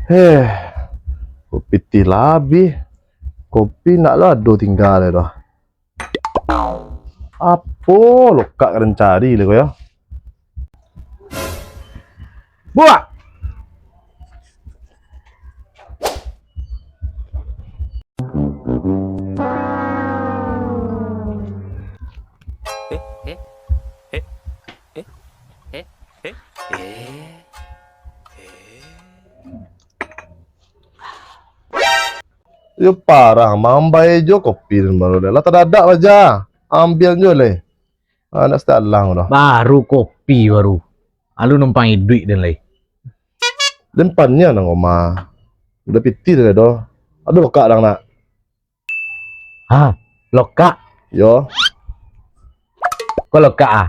Eh, kopi ti labi. Kopi nak lah do tinggal dah. Apa lo kak keren cari le ya? Buat. Yo parah, mambai jo kopi dan baru dah. Lah terdadak aja. Ambil jo le. Anak setalang dah. Baru kopi baru. Alu numpangi duit dan lain. Lempannya nang oma. Udah piti dah doh. Aduh kak dang nak. Hah, lokak. Yo. Kok lokak ah?